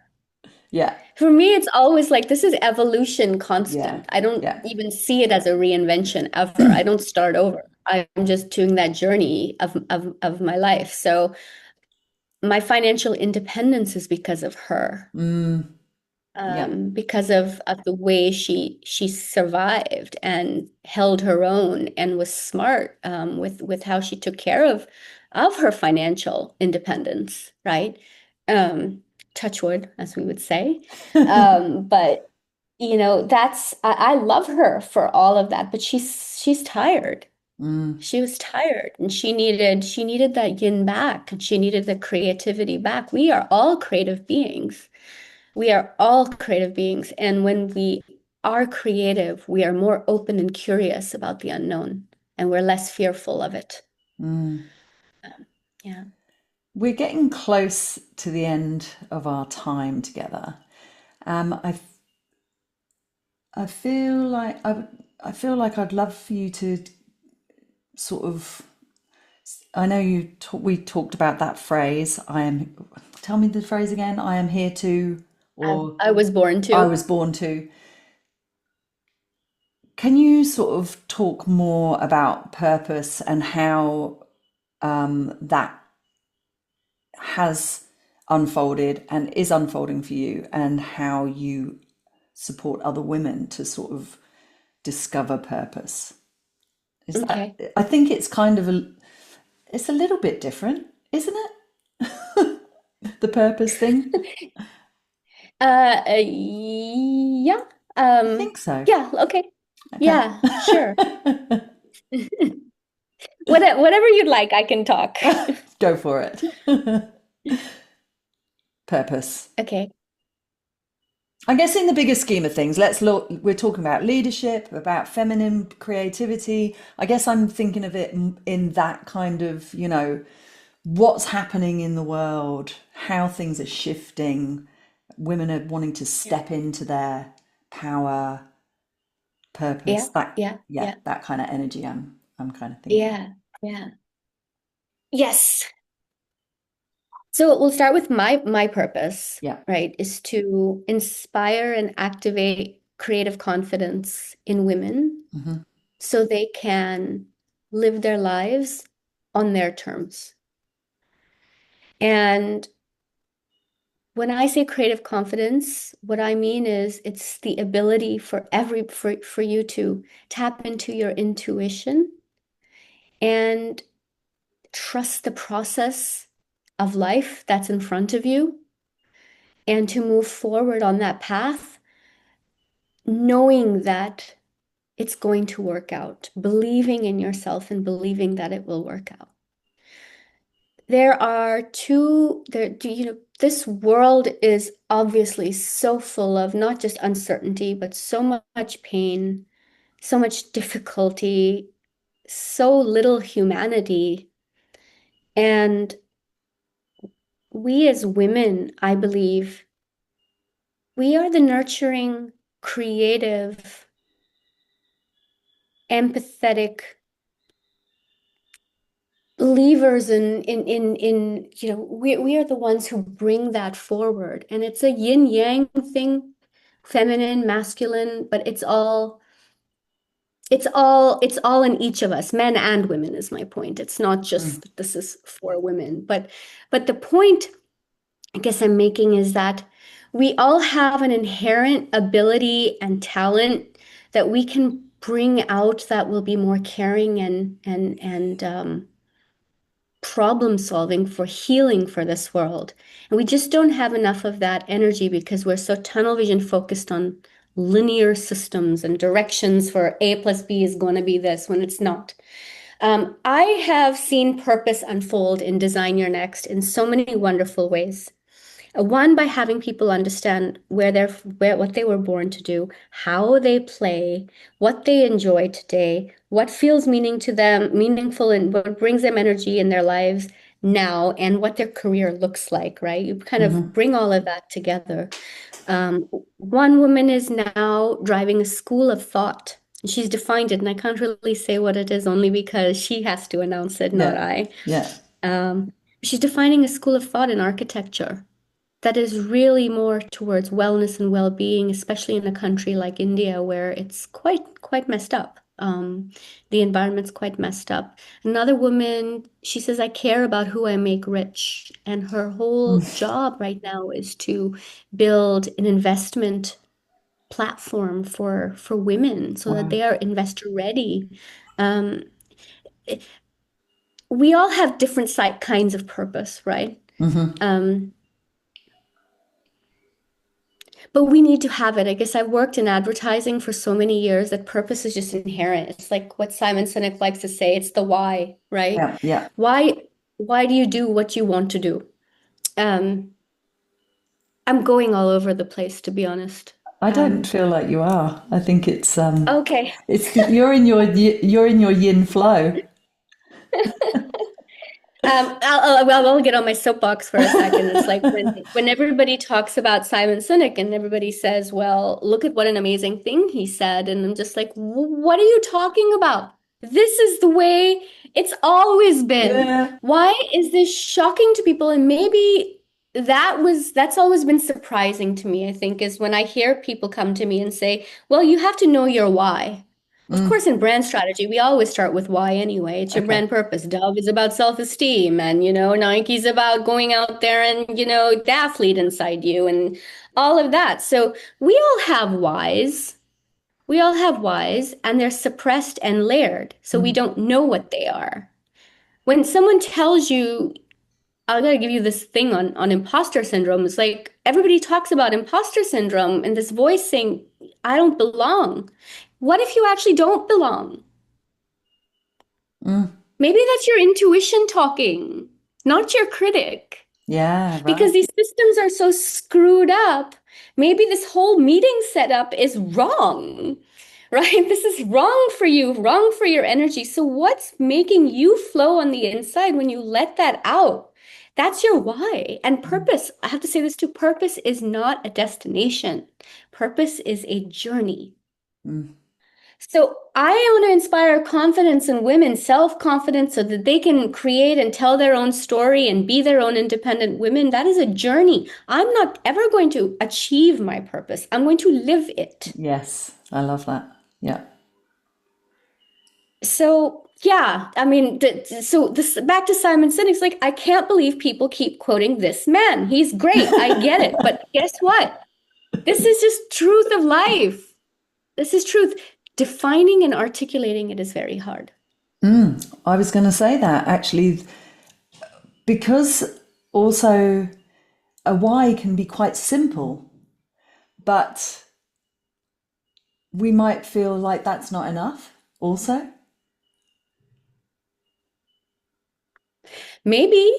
Yeah, For me, it's always like this is evolution yeah, constant. I don't yeah. even see it as a reinvention ever. I don't start over. I'm just doing that journey of my life. So my financial independence is because of her, Mm, yeah. because of the way she survived and held her own and was smart with how she took care of her financial independence, right? Um, touch wood, as we would say. But that's I love her for all of that, but she's tired. Mm, She was tired and she needed that yin back and she needed the creativity back. We are all creative beings. We are all creative beings. And when we are creative, we are more open and curious about the unknown and we're less fearful of it. mm. Yeah. We're getting close to the end of our time together. Um, I, I feel like I feel like I'd love for you to sort of. I know we talked about that phrase. I am. Tell me the phrase again. I am here to, or I was born I to. was born to. Can you sort of talk more about purpose and how that has unfolded and is unfolding for you, and how you support other women to sort of discover purpose? Is that? Okay. I think it's kind of it's a little bit different, isn't it? The purpose thing. Yeah. I think so. Yeah, okay. Okay. Yeah, sure. Whatever you'd like, I can talk. Go for it. purpose. Okay. I guess in the bigger scheme of things, let's look, we're talking about leadership, about feminine creativity. I guess I'm thinking of it in that kind of, what's happening in the world, how things are shifting, women are wanting to Yeah. step into their power, purpose, Yeah. that, Yeah. yeah, Yeah. that kind of energy I'm kind of thinking. Yeah. Yeah. Yes. So we'll start with my purpose, Yeah. right, is to inspire and activate creative confidence in women Hmm. so they can live their lives on their terms. And when I say creative confidence, what I mean is it's the ability for you to tap into your intuition and trust the process of life that's in front of you and to move forward on that path, knowing that it's going to work out, believing in yourself and believing that it will work out. This world is obviously so full of not just uncertainty, but so much pain, so much difficulty, so little humanity. And we as women, I believe, we are the nurturing, creative, empathetic believers we are the ones who bring that forward. And it's a yin yang thing, feminine, masculine, but it's all in each of us, men and women is my point. It's not Mm. just that this is for women, but the point I guess I'm making is that we all have an inherent ability and talent that we can bring out that will be more caring and problem solving for healing for this world. And we just don't have enough of that energy because we're so tunnel vision focused on linear systems and directions for A plus B is going to be this when it's not. I have seen purpose unfold in Design Your Next in so many wonderful ways. One, by having people understand what they were born to do, how they play, what they enjoy today, what feels meaningful, and what brings them energy in their lives now, and what their career looks like, right? You kind of Hmm. bring all of that together. Um, One woman is now driving a school of thought. She's defined it, and I can't really say what it is only because she has to announce it, not Yeah. I. Yeah. Um, she's defining a school of thought in architecture that is really more towards wellness and well-being, especially in a country like India where it's quite messed up. The environment's quite messed up. Another woman, she says, I care about who I make rich. And her whole Mm. job right now is to build an investment platform for women so that Wow. they are investor ready. Um, it- we all have different kinds of purpose, right? Hmm. Um, But we need to have it. I guess I've worked in advertising for so many years that purpose is just inherent. It's like what Simon Sinek likes to say, it's the why, right? Yeah. Yeah. Why why do you do what you want to do? Um, I'm going all over the place, to be honest. I don't Um, feel like you are. I think okay. it's you're in your yin flow. I'll get on my soapbox for a second. It's like when everybody talks about Simon Sinek and everybody says, well, look at what an amazing thing he said. And I'm just like, what are you talking about? This is the way it's always been. Yeah. Why is this shocking to people? And maybe that's always been surprising to me, I think, is when I hear people come to me and say, well, you have to know your why. Of Mm. course, in brand strategy, we always start with why anyway. It's your Okay. brand purpose. Dove is about self-esteem, and Nike's about going out there and the athlete inside you and all of that. So we all have whys. We all have whys, and they're suppressed and layered, so we Mm. don't know what they are. When someone tells you, I gotta give you this thing on imposter syndrome, it's like everybody talks about imposter syndrome and this voice saying, I don't belong. What if you actually don't belong? Mm. Maybe that's your intuition talking, not your critic. Yeah, right. Because these systems are so screwed up. Maybe this whole meeting setup is wrong, right? This is wrong for you, wrong for your energy. So, what's making you flow on the inside when you let that out? That's your why. And purpose, I have to say this too, purpose is not a destination, purpose is a journey. Mm. So I want to inspire confidence in women, self-confidence, so that they can create and tell their own story and be their own independent women. That is a journey. I'm not ever going to achieve my purpose. I'm going to live it. Yes, I love that. Yeah. So yeah, I mean, so this back to Simon Sinek's like, I can't believe people keep quoting this man. He's great. I get it. But guess what? This is just truth of life. This is truth. Defining and articulating it is very hard. I was going to say that actually, because also a why can be quite simple, but we might feel like that's not enough also. Maybe.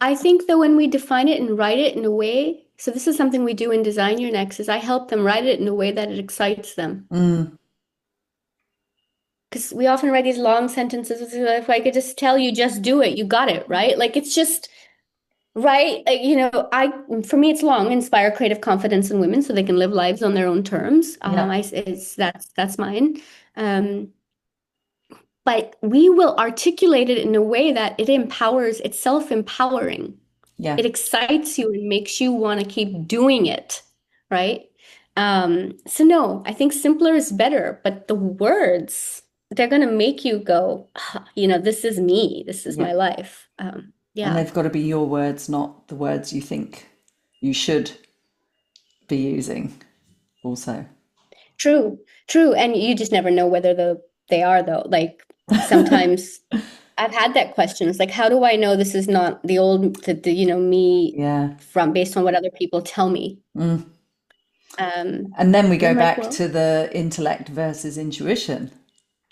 I think that when we define it and write it in a way, so this is something we do in Design Your Next, is I help them write it in a way that it excites them. Because we often write these long sentences, if I could just tell you, just do it, you got it, right? Like it's just right. Like, for me, it's long, inspire creative confidence in women so they can live lives on their own terms. Yeah. That's mine. But we will articulate it in a way that it empowers, it's self-empowering. Yeah. It excites you and makes you want to keep doing it, right? So no, I think simpler is better, but the words, they're going to make you go, "Ah, this is me, this is Yeah. my life." And Yeah, they've got to be your words, not the words you think you should be using also. true, true. And you just never know whether they are though. Like sometimes I've had that question. It's like, how do I know this is not the old, me Yeah. from based on what other people tell me? Um, And then we and go I'm like, back well, to the intellect versus intuition,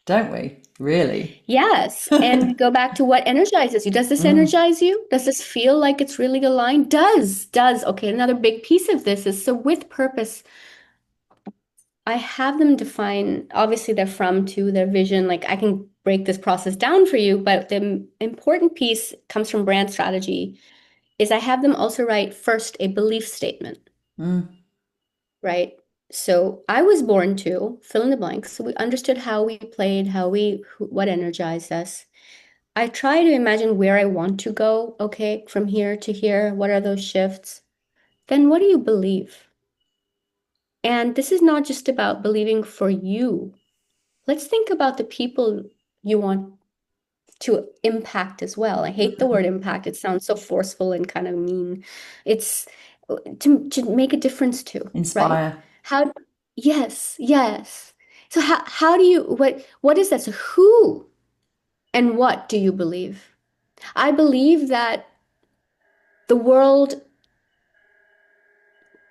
don't we? Really? yes. And we go back to what energizes you. Does this energize you? Does this feel like it's really aligned? Does. Okay, another big piece of this is so with purpose, I have them define, obviously, their from to their vision. Like I can break this process down for you, but the important piece comes from brand strategy, is I have them also write first a belief statement, right? So I was born to fill in the blanks. So we understood how we played, what energized us. I try to imagine where I want to go. Okay, from here to here, what are those shifts? Then what do you believe? And this is not just about believing for you. Let's think about the people you want to impact as well. I hate the word impact. It sounds so forceful and kind of mean. It's to make a difference to, right? Inspire. How, yes, yes. So how do you, what is that? So who and what do you believe? I believe that the world,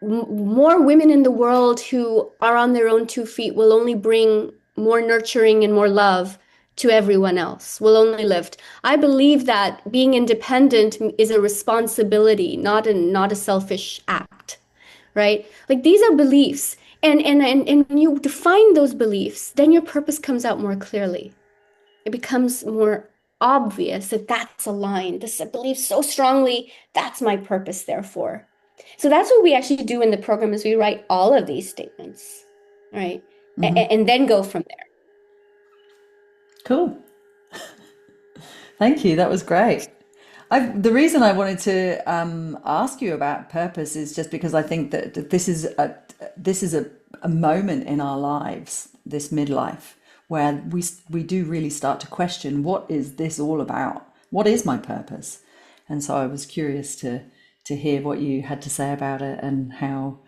more women in the world who are on their own 2 feet will only bring more nurturing and more love to everyone else, will only lift. I believe that being independent is a responsibility, not a selfish act, right? Like these are beliefs. And when you define those beliefs, then your purpose comes out more clearly. It becomes more obvious that that's aligned. This I believe so strongly. That's my purpose, therefore. So that's what we actually do in the program is we write all of these statements, right? And then go from there. Cool. Thank you. That was great. The reason I wanted to ask you about purpose is just because I think that this is a moment in our lives, this midlife, where we do really start to question, what is this all about? What is my purpose? And so I was curious to hear what you had to say about it and how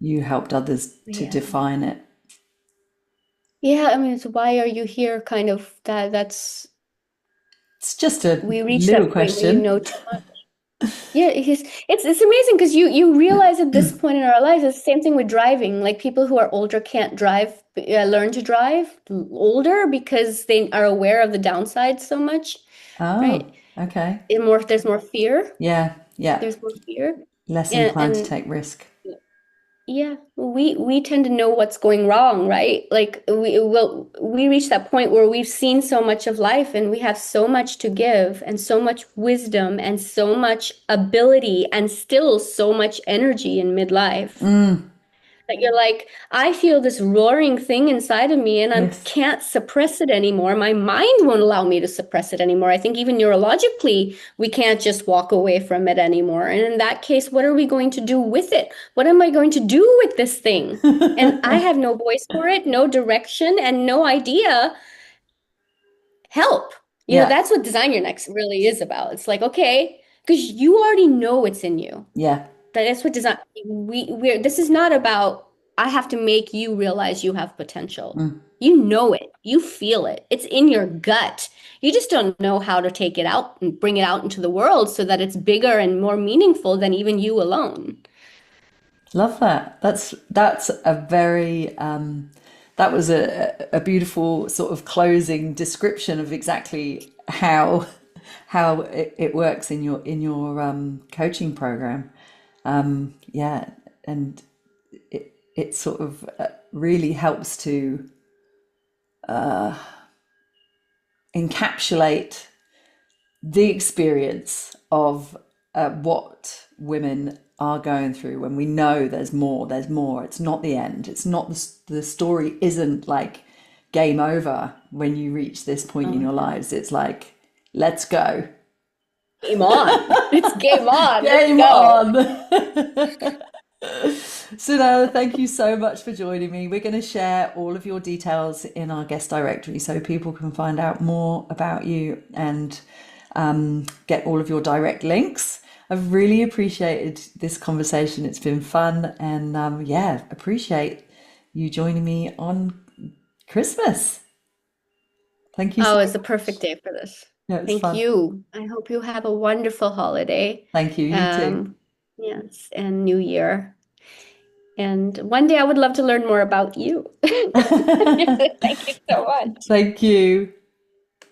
you helped others to Yeah. define it. Yeah, I mean, it's why are you here? Kind of that's It's just a we reach little that point where you question. know too much. Yeah, it's amazing because you realize at this point in our lives, it's the same thing with driving. Like people who are older can't drive, learn to drive older because they are aware of the downside so much, Oh, right? Okay. There's more fear. Yeah. Yeah. There's more fear. Less And, inclined to and take risk. yeah, we tend to know what's going wrong, right? Like we reach that point where we've seen so much of life and we have so much to give and so much wisdom and so much ability and still so much energy in midlife. Mm. That you're like, I feel this roaring thing inside of me and I Yes. can't suppress it anymore. My mind won't allow me to suppress it anymore. I think even neurologically, we can't just walk away from it anymore. And in that case, what are we going to do with it? What am I going to do with this thing? And I have no voice for it, no direction, and no idea. Help. Yeah. That's what Design Your Next really is about. It's like, okay, because you already know it's in you. Yeah. That's what design we're this is not about I have to make you realize you have potential. Mm. You know it. You feel it. It's in your gut. You just don't know how to take it out and bring it out into the world so that it's bigger and more meaningful than even you alone. Love that. That's a very that was a beautiful sort of closing description of exactly how it works in your coaching program. Yeah, and it sort of really helps to encapsulate the experience of what women are going through when we know there's more. It's not the end. It's not the story isn't like game over when you reach this point in Oh, your lives. It's like, let's go. game on. It's game on. Let's Game go. on. Sunaina, thank you so much for joining me. We're going to share all of your details in our guest directory so people can find out more about you and get all of your direct links. I've really appreciated this conversation. It's been fun and yeah, appreciate you joining me on Christmas. Thank you so Oh, it's the much. perfect day for this. Yeah, it's Thank fun. you. I hope you have a wonderful holiday. Thank you. You too. Um, yes, and New Year. And one day I would love to learn more about you. Thank you so much. Thank you.